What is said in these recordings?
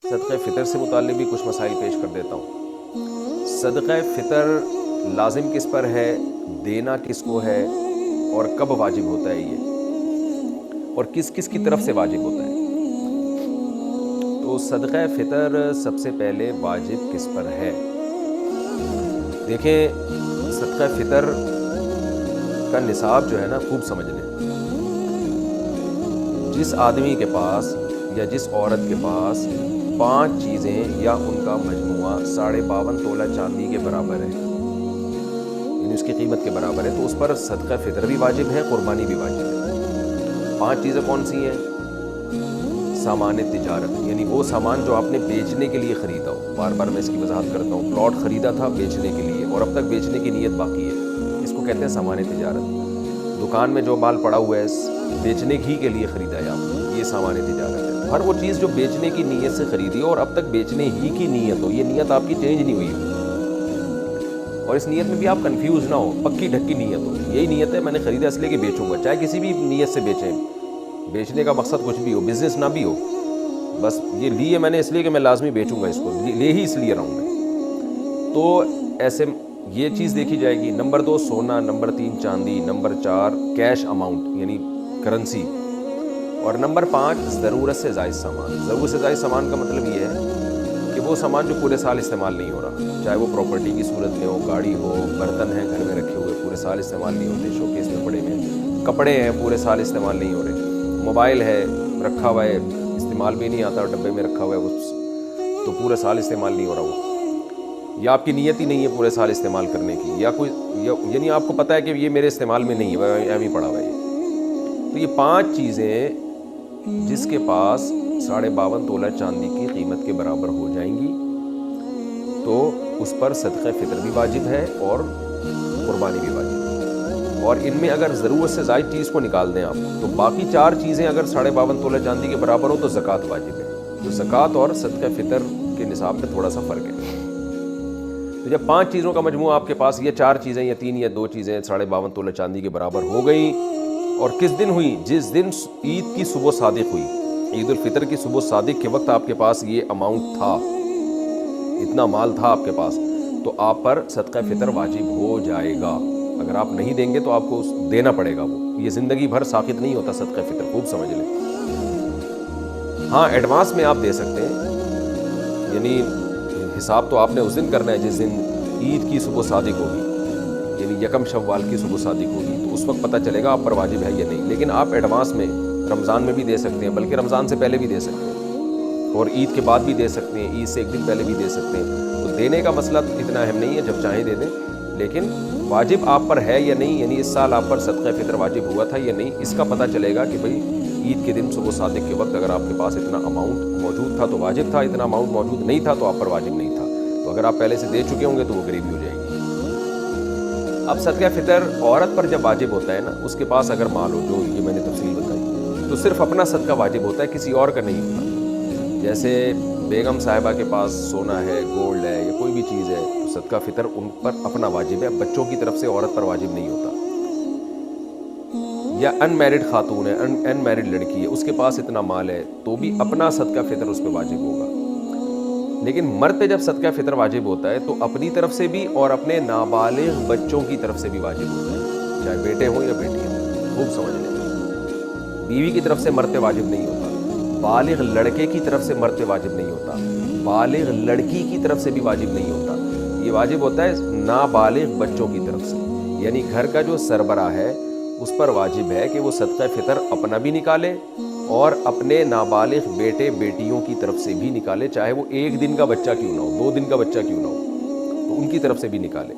صدقہ فطر سے متعلق بھی کچھ مسائل پیش کر دیتا ہوں۔ صدقہ فطر لازم کس پر ہے، دینا کس کو ہے، اور کب واجب ہوتا ہے یہ، اور کس کس کی طرف سے واجب ہوتا ہے۔ تو صدقہ فطر سب سے پہلے واجب کس پر ہے؟ دیکھیں، صدقہ فطر کا نصاب جو ہے نا، خوب سمجھ لیں۔ جس آدمی کے پاس یا جس عورت کے پاس 5 چیزیں یا ان کا مجموعہ 52.5 تولہ چاندی کے برابر ہے، یعنی اس کی قیمت کے برابر ہے، تو اس پر صدقہ فطر بھی واجب ہے، قربانی بھی واجب ہے۔ 5 چیزیں کون سی ہیں؟ سامان تجارت، یعنی وہ سامان جو آپ نے بیچنے کے لیے خریدا ہو۔ بار بار میں اس کی وضاحت کرتا ہوں، پلاٹ خریدا تھا بیچنے کے لیے اور اب تک بیچنے کی نیت باقی ہے، اس کو کہتے ہیں سامان تجارت۔ دکان میں جو مال پڑا ہوا ہے بیچنے ہی کے لیے خریدا ہے آپ نے، یہ سامان تجارت ہے۔ ہر وہ چیز جو بیچنے کی نیت سے خریدی ہو اور اب تک بیچنے ہی کی نیت ہو، یہ نیت آپ کی چینج نہیں ہوئی ہو، اور اس نیت میں بھی آپ کنفیوز نہ ہو، پکی ڈھکی نیت ہو، یہی نیت ہے میں نے خریدا اس لیے کہ بیچوں گا، چاہے کسی بھی نیت سے بیچیں، بیچنے کا مقصد کچھ بھی ہو، بزنس نہ بھی ہو، بس یہ لیے میں نے اس لیے کہ میں لازمی بیچوں گا، اس کو لے ہی اس لیے رہا ہوں میں، تو ایسے یہ چیز دیکھی جائے گی۔ نمبر 2 سونا، نمبر 3 چاندی، نمبر 4 کیش اماؤنٹ یعنی کرنسی، اور نمبر 5 ضرورت سے زائد سامان۔ ضرورت سے زائد سامان کا مطلب یہ ہے کہ وہ سامان جو پورے سال استعمال نہیں ہو رہا، چاہے وہ پراپرٹی کی صورت میں ہو، گاڑی ہو، برتن ہیں گھر میں رکھے ہوئے پورے سال استعمال نہیں ہوتے، شوکیس میں پڑے ہوئے، کپڑے ہیں پورے سال استعمال نہیں ہو رہے، موبائل ہے رکھا ہوا ہے استعمال بھی نہیں آتا، ڈبے میں رکھا ہوا ہے وہ تو پورے سال استعمال نہیں ہو رہا وہ، یا آپ کی نیت ہی نہیں ہے پورے سال استعمال کرنے کی، یا کوئی یعنی آپ کو پتہ ہے کہ یہ میرے استعمال میں نہیں ہے، ایویں ہی پڑا ہوا ہے۔ تو یہ 5 چیزیں جس کے پاس 52.5 تولہ چاندی کی قیمت کے برابر ہو جائیں گی تو اس پر صدقہ فطر بھی واجب ہے اور قربانی بھی واجب ہے۔ اور ان میں اگر ضرورت سے زائد چیز کو نکال دیں آپ تو باقی 4 چیزیں اگر 52.5 تولہ چاندی کے برابر ہو تو زکوٰۃ واجب ہے۔ تو زکوٰۃ اور صدقہ فطر کے نصاب میں تھوڑا سا فرق ہے۔ تو جب 5 چیزوں کا مجموعہ آپ کے پاس یہ 4 چیزیں یا 3 یا 2 چیزیں 52.5 تولہ چاندی کے برابر ہو گئیں، اور کس دن ہوئی؟ جس دن عید کی صبح صادق ہوئی، عید الفطر کی صبح صادق کے وقت آپ کے پاس یہ اماؤنٹ تھا، اتنا مال تھا آپ کے پاس، تو آپ پر صدقہ فطر واجب ہو جائے گا۔ اگر آپ نہیں دیں گے تو آپ کو دینا پڑے گا، وہ یہ زندگی بھر ساقط نہیں ہوتا صدقہ فطر، خوب سمجھ لیں۔ ہاں ایڈوانس میں آپ دے سکتے ہیں، یعنی حساب تو آپ نے اس دن کرنا ہے جس دن عید کی صبح صادق ہوگی، یعنی 1 شوال کی صبح صادق ہوگی، تو اس وقت پتہ چلے گا آپ پر واجب ہے یا نہیں۔ لیکن آپ ایڈوانس میں رمضان میں بھی دے سکتے ہیں، بلکہ رمضان سے پہلے بھی دے سکتے ہیں، اور عید کے بعد بھی دے سکتے ہیں، عید سے 1 دن پہلے بھی دے سکتے ہیں۔ تو دینے کا مسئلہ اتنا اہم نہیں ہے، جب چاہیں دے دیں، لیکن واجب آپ پر ہے یا نہیں، یعنی اس سال آپ پر صدقہ فطر واجب ہوا تھا یا نہیں، اس کا پتہ چلے گا کہ بھئی عید کے دن صبح صادق کے وقت اگر آپ کے پاس اتنا اماؤنٹ موجود تھا تو واجب تھا، اتنا اماؤنٹ موجود نہیں تھا تو آپ پر واجب نہیں تھا۔ تو اگر آپ پہلے سے دے چکے ہوں گے تو وہ غریبی ہو جائے گی۔ اب صدقہ فطر عورت پر جب واجب ہوتا ہے نا، اس کے پاس اگر مال ہو، جو یہ میں نے تفصیل بتائی، تو صرف اپنا صدقہ واجب ہوتا ہے، کسی اور کا نہیں ہوتا۔ جیسے بیگم صاحبہ کے پاس سونا ہے، گولڈ ہے یا کوئی بھی چیز ہے تو صدقہ فطر ان پر اپنا واجب ہے، بچوں کی طرف سے عورت پر واجب نہیں ہوتا۔ یا ان میرڈ خاتون ہے، ان میرڈ لڑکی ہے، اس کے پاس اتنا مال ہے تو بھی اپنا صدقہ فطر اس پہ واجب ہوگا۔ لیکن مرد پہ جب صدقہ فطر واجب ہوتا ہے تو اپنی طرف سے بھی اور اپنے نابالغ بچوں کی طرف سے بھی واجب ہوتا ہے، چاہے بیٹے ہوں یا بیٹیاں ہوں، خوب سمجھ لیں۔ بیوی کی طرف سے مرد پہ واجب نہیں ہوتا، بالغ لڑکے کی طرف سے مرد پہ واجب نہیں ہوتا، بالغ لڑکی کی طرف سے بھی واجب نہیں ہوتا، یہ واجب ہوتا ہے نابالغ بچوں کی طرف سے، یعنی گھر کا جو سربراہ ہے اس پر واجب ہے کہ وہ صدقہ فطر اپنا بھی نکالے اور اپنے نابالغ بیٹے بیٹیوں کی طرف سے بھی نکالے، چاہے وہ 1 دن کا بچہ کیوں نہ ہو، 2 دن کا بچہ کیوں نہ ہو، تو ان کی طرف سے بھی نکالے۔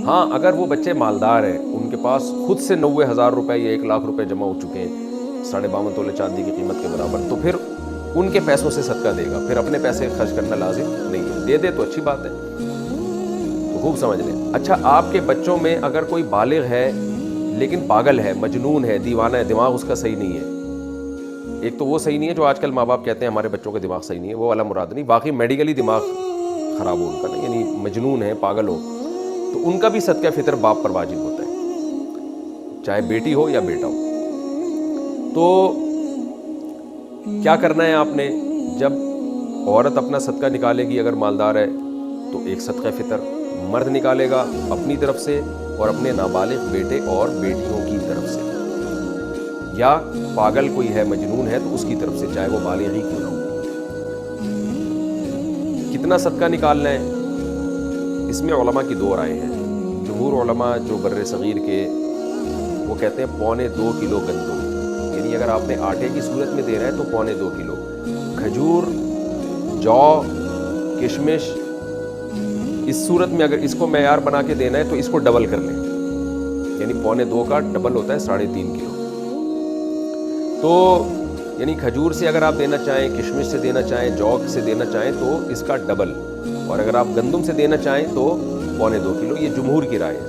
ہاں اگر وہ بچے مالدار ہیں، ان کے پاس خود سے 90,000 روپے یا 1 لاکھ روپے جمع ہو چکے ہیں 52.5 تولہ چاندی کی قیمت کے برابر، تو پھر ان کے پیسوں سے صدقہ دے گا، پھر اپنے پیسے خرچ کرنا لازم نہیں ہے، دے دے تو اچھی بات ہے، تو خوب سمجھ لیں۔ اچھا، آپ کے بچوں میں اگر کوئی بالغ ہے لیکن پاگل ہے، مجنون ہے، دیوانہ ہے، دماغ اس کا صحیح نہیں ہے، ایک تو وہ صحیح نہیں ہے جو آج کل ماں باپ کہتے ہیں ہمارے بچوں کا دماغ صحیح نہیں ہے، وہ والا مراد نہیں، باقی میڈیکلی دماغ خراب ہو ان کا نا، یعنی مجنون ہے، پاگل ہو، تو ان کا بھی صدقہ فطر باپ پر واجب ہوتا ہے، چاہے بیٹی ہو یا بیٹا ہو۔ تو کیا کرنا ہے آپ نے؟ جب عورت اپنا صدقہ نکالے گی اگر مالدار ہے تو ایک صدقہ فطر، مرد نکالے گا اپنی طرف سے اور اپنے نابالغ بیٹے اور بیٹیوں کی طرف سے، یا پاگل کوئی ہے مجنون ہے تو اس کی طرف سے، چاہے وہ بالغ ہی کیوں نہ ہو۔ کتنا صدقہ نکالنا ہے، اس میں علماء کی دو رائے ہیں۔ جمہور علماء جو بر صغیر کے وہ کہتے ہیں 1.25 کلو گندم، یعنی اگر آپ نے آٹے کی صورت میں دینا ہے تو 2.25 کلو، کھجور، جو، کشمش، اس صورت میں اگر اس کو معیار بنا کے دینا ہے تو اس کو ڈبل کر لیں، یعنی 2.25 کا ڈبل ہوتا ہے 3.5 کلو۔ تو یعنی کھجور سے اگر آپ دینا چاہیں، کشمش سے دینا چاہیں، جو سے دینا چاہیں تو اس کا ڈبل، اور اگر آپ گندم سے دینا چاہیں تو 2.25 کلو، یہ جمہور کی رائے ہے۔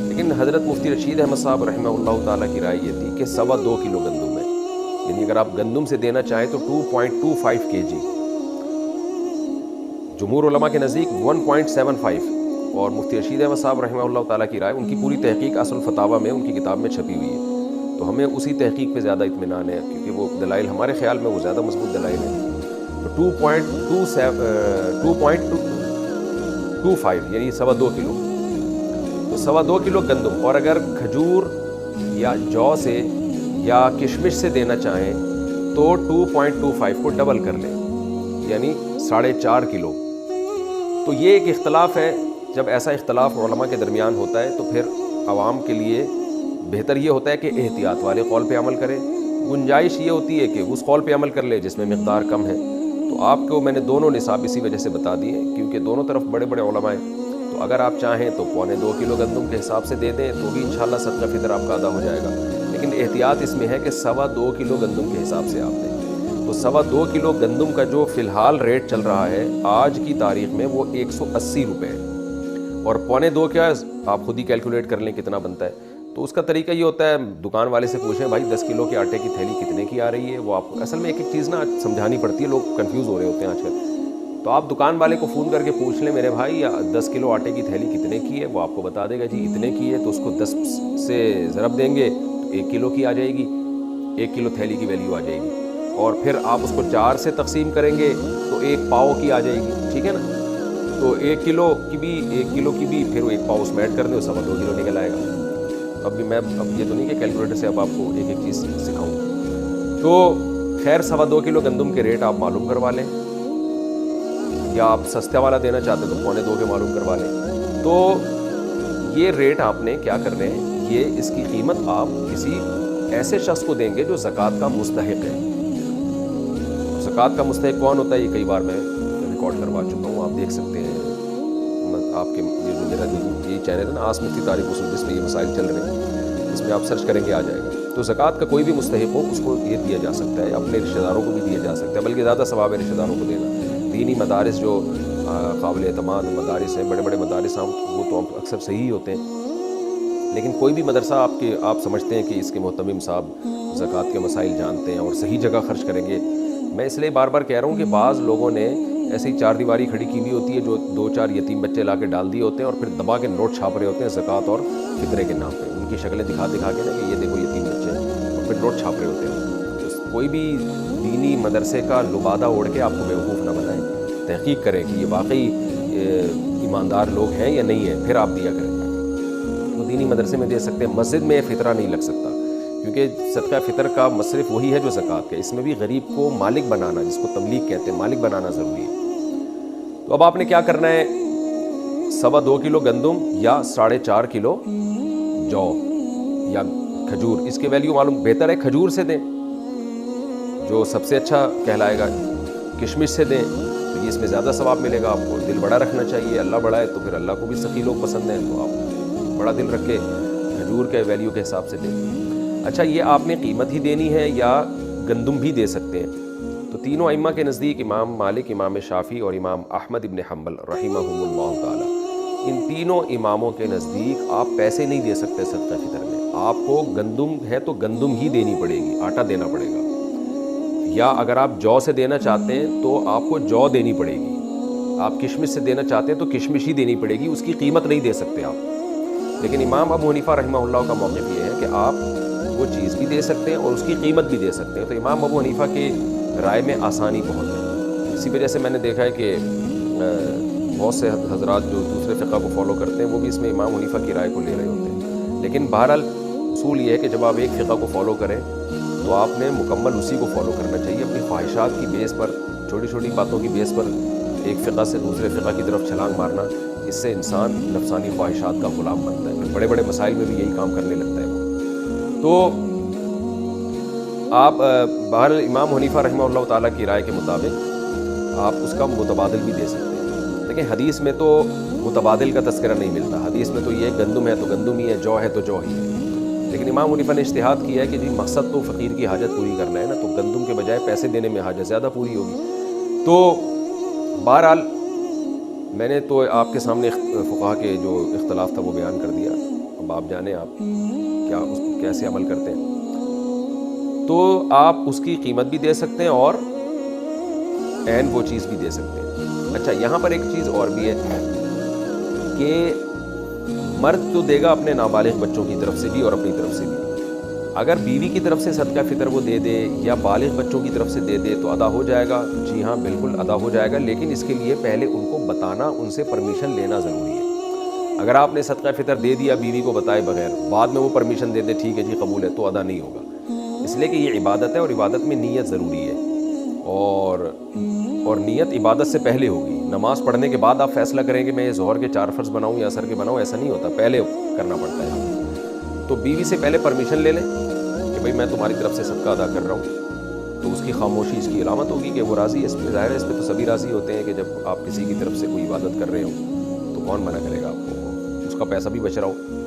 لیکن حضرت مفتی رشید احمد صاحب رحمہ اللہ تعالیٰ کی رائے یہ تھی کہ 2.25 کلو گندم ہے، یعنی اگر آپ گندم سے دینا چاہیں تو 2.25 kg، جمہور علماء کے نزدیک 1.75، اور مفتی رشید احمد صاحب رحمہ اللہ تعالیٰ کی رائے، ان کی پوری تحقیق اصل فتاویٰ میں ان کی کتاب میں چھپی ہوئی ہے، تو ہمیں اسی تحقیق پہ زیادہ اطمینان ہے، کیونکہ وہ دلائل ہمارے خیال میں وہ زیادہ مضبوط دلائل ہیں۔ تو 2.25 یعنی 2.25 کلو، تو 2.25 کلو گندم، اور اگر کھجور یا جو سے یا کشمش سے دینا چاہیں تو 2.25 کو ڈبل کر لیں، یعنی 4.5 کلو۔ تو یہ ایک اختلاف ہے، جب ایسا اختلاف علماء کے درمیان ہوتا ہے تو پھر عوام کے لیے بہتر یہ ہوتا ہے کہ احتیاط والے قول پہ عمل کرے، گنجائش یہ ہوتی ہے کہ اس قول پہ عمل کر لے جس میں مقدار کم ہے۔ تو آپ کو میں نے دونوں نصاب اسی وجہ سے بتا دیے کیونکہ دونوں طرف بڑے بڑے علماء ہیں، تو اگر آپ چاہیں تو 2.25 کلو گندم کے حساب سے دے دیں تو بھی انشاءاللہ صدقہ فطر آپ کا ادا ہو جائے گا، لیکن احتیاط اس میں ہے کہ 2.25 کلو گندم کے حساب سے آپ دیں۔ تو 2.25 کلو گندم کا جو فی الحال ریٹ چل رہا ہے آج کی تاریخ میں وہ 180 روپے ہے، اور 2.25 کیا آپ خود ہی کیلکولیٹ کر لیں کتنا بنتا ہے۔ تو اس کا طریقہ یہ ہوتا ہے، دکان والے سے پوچھیں بھائی 10 کلو کے آٹے کی تھیلی کتنے کی آ رہی ہے، وہ آپ کو اصل میں ایک ایک چیز نا سمجھانی پڑتی ہے، لوگ کنفیوز ہو رہے ہوتے ہیں آج کل۔ تو آپ دکان والے کو فون کر کے پوچھ لیں میرے بھائی 10 کلو آٹے کی تھیلی کتنے کی ہے، وہ آپ کو بتا دے گا جی اتنے کی ہے، تو اس کو 10 سے ضرب دیں گے تو 1 کلو کی آ جائے گی، 1 کلو تھیلی کی ویلیو آ جائے گی، اور پھر آپ اس کو 4 سے تقسیم کریں گے تو 1 پاؤ کی آ جائے گی، ٹھیک ہے نا۔ تو 1 کلو کی بھی پھر 1 پاؤ اس میں ایڈ کر دیں، 2.25 کلو نکل آئے گا۔ اب یہ تو نہیں کہ کیلکولیٹر سے اب آپ کو ایک ایک چیز سکھاؤں، تو خیر 2.25 کلو گندم کے ریٹ آپ معلوم کروا لیں، یا آپ سستا والا دینا چاہتے تو 2.25 کے معلوم کروا لیں۔ تو یہ ریٹ آپ نے کیا کرنے ہیں، یہ اس کی قیمت آپ کسی ایسے شخص کو دیں گے جو زکوٰۃ کا مستحق ہے۔ زکوٰۃ کا مستحق کون ہوتا ہے، یہ کئی بار میں ریکارڈ کروا چکا ہوں، آپ دیکھ سکتے ہیں آپ کے یہ جو میرا یہ چینل ہے نا آس مفتی تاریخ اصول، جس میں یہ مسائل چل رہے ہیں، اس میں آپ سرچ کریں گے آ جائے گا۔ تو زکوٰۃ کا کوئی بھی مستحق ہو اس کو یہ دیا جا سکتا ہے، اپنے رشتہ داروں کو بھی دیا جا سکتا ہے، بلکہ زیادہ ثواب ہے رشتہ داروں کو دینا۔ دینی مدارس جو قابل اعتماد مدارس ہیں، بڑے بڑے مدارس ہیں، وہ تو اکثر صحیح ہوتے ہیں، لیکن کوئی بھی مدرسہ آپ سمجھتے ہیں کہ اس کے محتمم صاحب زکوٰۃ کے مسائل جانتے ہیں اور صحیح جگہ خرچ کریں گے۔ میں اس لیے بار بار کہہ رہا ہوں کہ بعض لوگوں نے ایسے ہی 4 دیواری کھڑی کی ہوئی ہوتی ہے، جو 2-4 یتیم بچے لا کے ڈال دیے ہوتے ہیں اور پھر دبا کے نوٹ چھاپ رہے ہوتے ہیں زکوٰۃ اور فطرے کے نام پہ، ان کی شکلیں دکھا کے نا کہ یہ دیکھو یتیم بچے ہیں، اور پھر نوٹ چھاپ رہے ہوتے ہیں۔ کوئی بھی دینی مدرسے کا لبادہ اوڑھ کے آپ کو بیوقوف نہ بنائیں، تحقیق کریں کہ یہ واقعی ایماندار لوگ ہیں یا نہیں ہیں، پھر آپ دیا کریں۔ تو دینی مدرسے میں دے سکتے ہیں، مسجد میں فطرہ نہیں لگ سکتا، کیونکہ صدقہ فطر کا مصرف وہی ہے جو زکوٰۃ کا، اس میں بھی غریب کو مالک بنانا، جس کو تملیغ کہتے ہیں، مالک بنانا ضروری ہے۔ تو اب آپ نے کیا کرنا ہے، 2.25 کلو گندم یا 4.5 کلو جو یا کھجور، اس کے ویلیو معلوم، بہتر ہے کھجور سے دیں جو سب سے اچھا کہلائے گا، کشمش سے دیں تو یہ اس میں زیادہ ثواب ملے گا۔ آپ کو دل بڑا رکھنا چاہیے، اللہ بڑا ہے تو پھر اللہ کو بھی سخی لوگ پسند ہیں، تو آپ بڑا دل رکھ کے کھجور کے ویلیو کے حساب سے دیں۔ اچھا، یہ آپ نے قیمت ہی دینی ہے یا گندم بھی دے سکتے ہیں؟ تو تینوں ائمہ کے نزدیک، امام مالک، امام شافعی اور امام احمد ابن حنبل رحمہم اللہ تعالی، ان تینوں اماموں کے نزدیک آپ پیسے نہیں دے سکتے صدقہ فطر میں، آپ کو گندم ہے تو گندم ہی دینی پڑے گی، آٹا دینا پڑے گا، یا اگر آپ جو سے دینا چاہتے ہیں تو آپ کو جو دینی پڑے گی، آپ کشمش سے دینا چاہتے ہیں تو کشمش ہی دینی پڑے گی، اس کی قیمت نہیں دے سکتے آپ۔ لیکن امام ابو حنیفہ رحمہ اللہ کا موقف یہ ہے کہ آپ وہ چیز بھی دے سکتے ہیں اور اس کی قیمت بھی دے سکتے ہیں۔ تو امام ابو حنیفہ کے رائے میں آسانی بہت ہے، اسی وجہ سے میں نے دیکھا ہے کہ بہت سے حضرات جو دوسرے فقہ کو فالو کرتے ہیں وہ بھی اس میں امام حنیفہ کی رائے کو لے رہے ہوتے ہیں، لیکن بہرحال اصول یہ ہے کہ جب آپ ایک فقہ کو فالو کریں تو آپ نے مکمل اسی کو فالو کرنا چاہیے. اپنی خواہشات کی بیس پر، چھوٹی چھوٹی باتوں کی بیس پر ایک فقہ سے دوسرے فقہ کی طرف چھلانگ مارنا، اس سے انسان نفسانی خواہشات کا غلام بنتا ہے، پھر بڑے بڑے مسائل میں بھی یہی کام کرنے لگتا ہے وہ. تو آپ بہرحال امام حنیفہ رحمہ اللہ تعالیٰ کی رائے کے مطابق آپ اس کا متبادل بھی دے سکتے ہیں. لیکن حدیث میں تو متبادل کا تذکرہ نہیں ملتا. حدیث میں تو یہ گندم ہے تو گندم ہی ہے، جو ہے تو جو ہی ہے. لیکن امام حنیفہ نے اجتہاد کیا ہے کہ جی مقصد تو فقیر کی حاجت پوری کرنا ہے نا، تو گندم کے بجائے پیسے دینے میں حاجت زیادہ پوری ہوگی. تو بہرحال میں نے تو آپ کے سامنے فقہا کے جو اختلاف تھا وہ بیان کر دیا. اب آپ جانیں آپ کیا اس کو کیسے عمل کرتے ہیں. تو آپ اس کی قیمت بھی دے سکتے ہیں اور عین وہ چیز بھی دے سکتے ہیں. اچھا، یہاں پر ایک چیز اور بھی ہے کہ مرد تو دے گا اپنے نابالغ بچوں کی طرف سے بھی اور اپنی طرف سے بھی. اگر بیوی کی طرف سے صدقہ فطر وہ دے دے یا بالغ بچوں کی طرف سے دے دے تو ادا ہو جائے گا. جی ہاں، بالکل ادا ہو جائے گا، لیکن اس کے لیے پہلے ان کو بتانا، ان سے پرمیشن لینا ضروری ہے. اگر آپ نے صدقہ فطر دے دیا بیوی کو بتائے بغیر، بعد میں وہ پرمیشن دے دے ٹھیک ہے جی قبول ہے، تو ادا نہیں ہوگا. اس لیے کہ یہ عبادت ہے اور عبادت میں نیت ضروری ہے، اور نیت عبادت سے پہلے ہوگی. نماز پڑھنے کے بعد آپ فیصلہ کریں کہ میں یہ ظہر کے 4 فرض بناؤں یا عصر کے بناؤں، ایسا نہیں ہوتا، پہلے کرنا پڑتا ہے. تو بیوی سے پہلے پرمیشن لے لیں کہ بھئی میں تمہاری طرف سے صدقہ ادا کر رہا ہوں، تو اس کی خاموشی اس کی علامت ہوگی کہ وہ راضی ہے. اس پہ ظاہر ہے، اس پہ تو سبھی راضی ہوتے ہیں کہ جب آپ کسی کی طرف سے کوئی عبادت کر رہے ہو تو کون منع کرے گا آپ کو، اس کا پیسہ بھی بچ رہا ہو.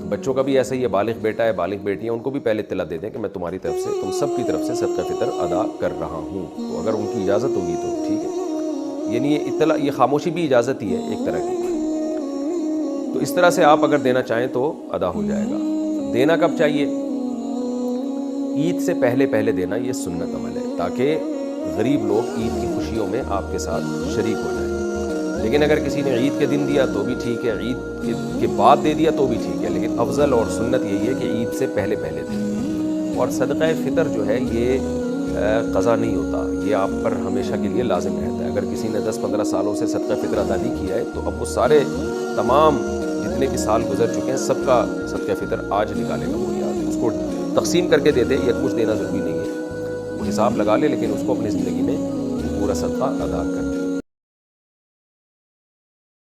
بچوں کا بھی ایسا ہی ہے، بالغ بیٹا ہے بالغ بیٹی ہے، ان کو بھی پہلے اطلاع دے دیں کہ میں تمہاری طرف سے، تم سب کی طرف سے صدقہ فطر ادا کر رہا ہوں. تو اگر ان کی اجازت ہوگی تو ٹھیک ہے. یعنی یہ اطلاع، یہ خاموشی بھی اجازت ہی ہے ایک طرح کی. تو اس طرح سے آپ اگر دینا چاہیں تو ادا ہو جائے گا. دینا کب چاہیے؟ عید سے پہلے پہلے دینا، یہ سنت عمل ہے، تاکہ غریب لوگ عید کی خوشیوں میں آپ کے ساتھ شریک ہو جائیں. لیکن اگر کسی نے عید کے دن دیا تو بھی ٹھیک ہے، عید کے بعد دے دیا تو بھی ٹھیک ہے، لیکن افضل اور سنت یہی ہے کہ عید سے پہلے پہلے دیں. اور صدقہ فطر جو ہے یہ قضا نہیں ہوتا، یہ آپ پر ہمیشہ کے لیے لازم رہتا ہے. اگر کسی نے 10-15 سالوں سے صدقہ فطر ادا نہیں کیا ہے تو اب وہ سارے تمام جتنے بھی سال گزر چکے ہیں سب کا صدقہ فطر آج نکالے گا. وہ یاد اس کو تقسیم کر کے دے دے، یا کچھ دینا ضروری نہیں ہے، وہ حساب لگا لے، لیکن اس کو اپنی زندگی میں پورا صدقہ ادا کر